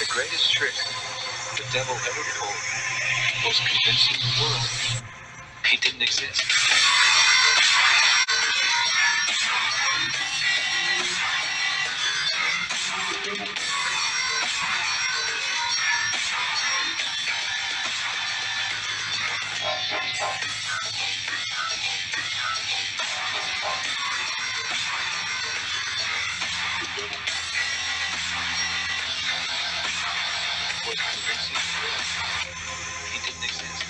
The greatest trick the devil ever pulled was convincing the world he didn't exist. Was convincing the world he didn't exist.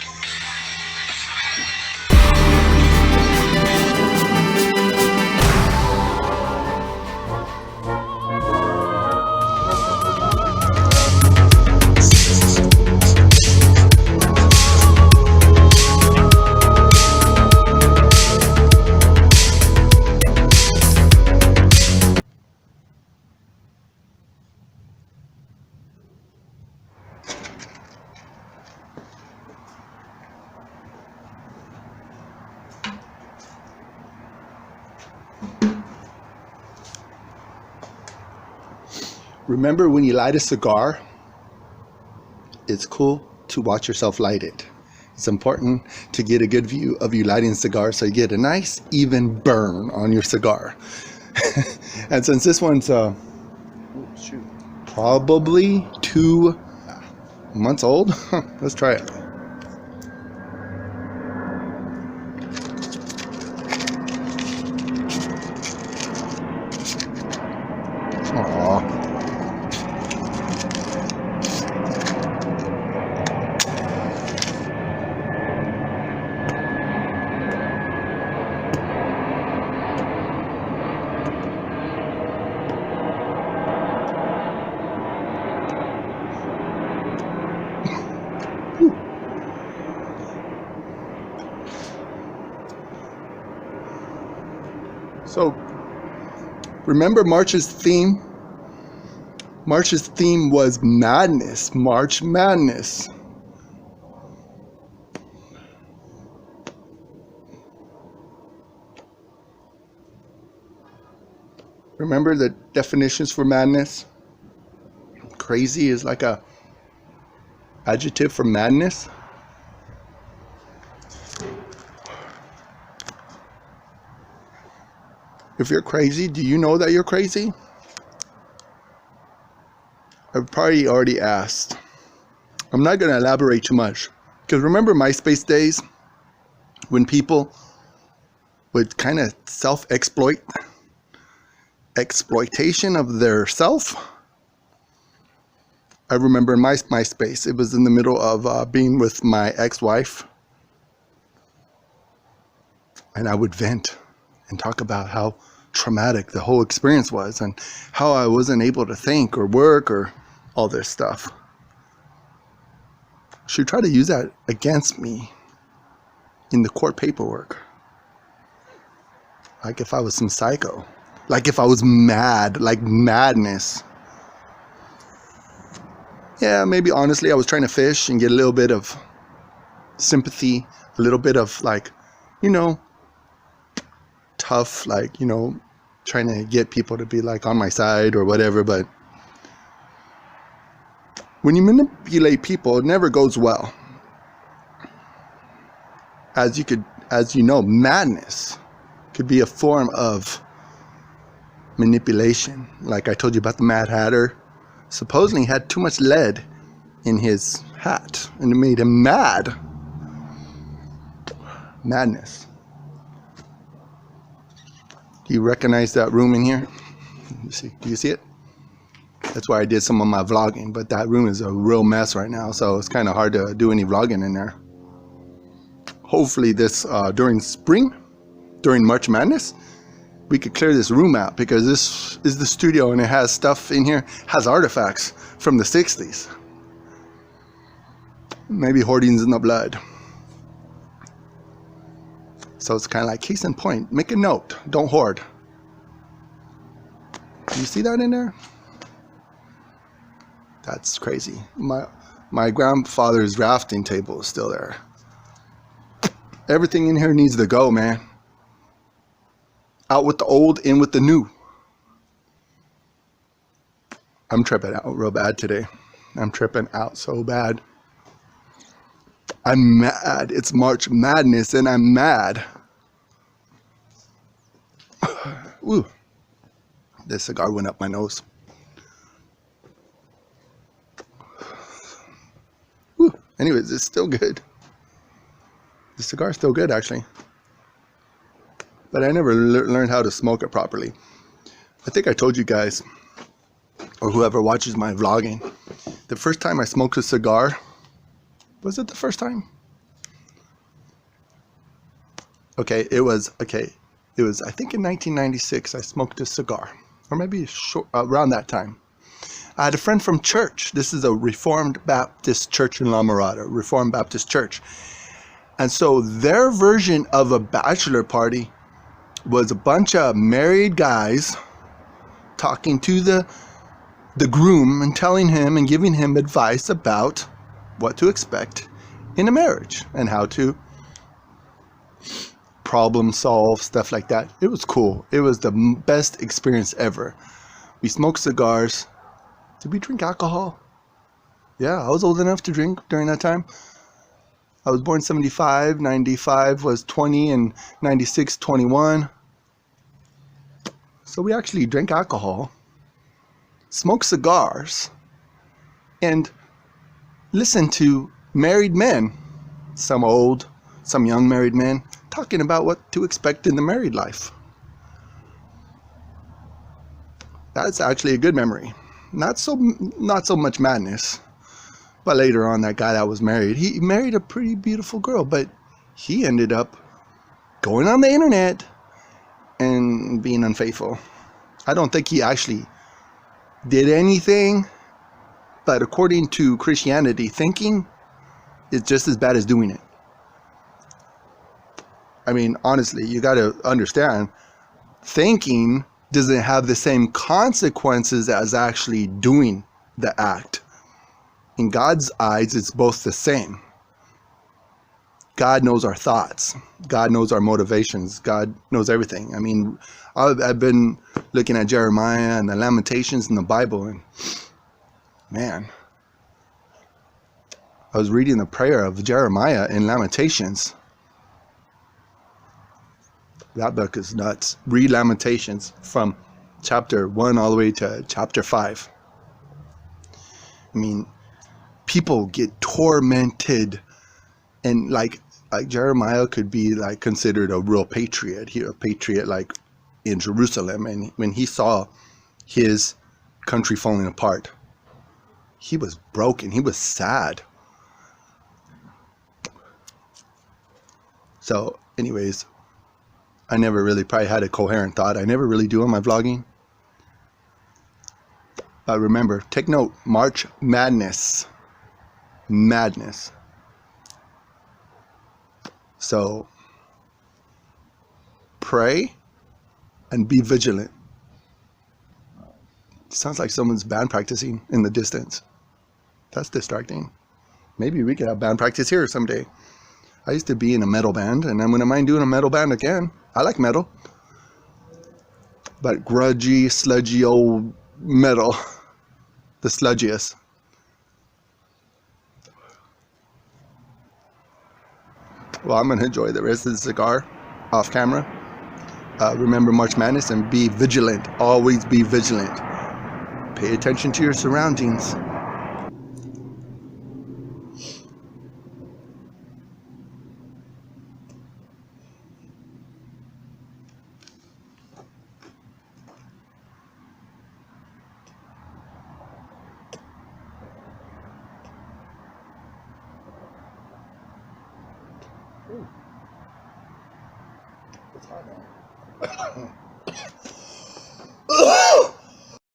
Remember when you light a cigar, it's cool to watch yourself light it. It's important to get a good view of you lighting a cigar so you get a nice even burn on your cigar. And since this one's probably 2 months old, let's try it. Aww. So, remember March's theme? March's theme was madness, March Madness. Remember the definitions for madness? Crazy is like a adjective for madness. If you're crazy, do you know that you're crazy? I've probably already asked. I'm not going to elaborate too much. Because remember MySpace days when people would kind of exploitation of their self? I remember in my MySpace, it was in the middle of being with my ex-wife. And I would vent and talk about how traumatic the whole experience was and how I wasn't able to think or work or all this stuff. She tried to use that against me in the court paperwork. Like if I was some psycho. Like if I was mad, like madness. Yeah, maybe honestly I was trying to fish and get a little bit of sympathy, a little bit of like, tough, like, trying to get people to be like on my side or whatever. But when you manipulate people, it never goes well. As you know, madness could be a form of manipulation. Like I told you about the Mad Hatter. Supposedly he had too much lead in his hat and it made him mad. Madness. Do you recognize that room in here? Do you see it? That's why I did some of my vlogging, but that room is a real mess right now, so it's kind of hard to do any vlogging in there. Hopefully during spring, during March Madness, we could clear this room out, because this is the studio and it has stuff in here, has artifacts from the 60s. Maybe hoardings in the blood. So it's kind of like case in point. Make a note. Don't hoard. Do you see that in there? That's crazy. My grandfather's rafting table is still there. Everything in here needs to go, man. Out with the old, in with the new. I'm tripping out real bad today. I'm tripping out so bad. I'm mad. It's March Madness and I'm mad. Ooh. This cigar went up my nose. Ooh. Anyways, it's still good. The cigar's still good, actually. But I never learned how to smoke it properly. I think I told you guys, or whoever watches my vlogging, the first time I smoked a cigar, was it the first time? Okay, it was I think in 1996 I smoked a cigar, or maybe around that time. I had a friend from church. This is a Reformed Baptist church in La Mirada, Reformed Baptist church. And so their version of a bachelor party was a bunch of married guys talking to the groom and telling him and giving him advice about what to expect in a marriage and how to problem solve, stuff like that. It was cool. It was the best experience ever. We smoked cigars. Did we drink alcohol? Yeah, I was old enough to drink during that time. I was born 75, 95 was 20, and 96, 21. So we actually drank alcohol, smoked cigars, and listened to married men, some old, some young married men, talking about what to expect in the married life. That's actually a good memory. Not so much madness. But later on, that guy that was married, he married a pretty beautiful girl, but he ended up going on the internet and being unfaithful. I don't think he actually did anything, but according to Christianity, thinking is just as bad as doing it. I mean, honestly, you got to understand, thinking doesn't have the same consequences as actually doing the act. In God's eyes, it's both the same. God knows our thoughts. God knows our motivations. God knows everything. I mean, I've been looking at Jeremiah and the Lamentations in the Bible, and man, I was reading the prayer of Jeremiah in Lamentations. That book is nuts. Read Lamentations from chapter 1 all the way to chapter 5. I mean, people get tormented, and like Jeremiah could be like considered a real patriot. A patriot like in Jerusalem, and when he saw his country falling apart, he was broken. He was sad. So anyways, I never really probably had a coherent thought. I never really do on my vlogging. But remember, take note, March Madness. Madness. So pray and be vigilant. Sounds like someone's band practicing in the distance. That's distracting. Maybe we could have band practice here someday. I used to be in a metal band, and I wouldn't mind doing a metal band again. I like metal. But grudgy, sludgy old metal. The sludgiest. Well, I'm going to enjoy the rest of the cigar off camera. Remember March Madness and be vigilant. Always be vigilant. Pay attention to your surroundings. Ooh. It's hot now.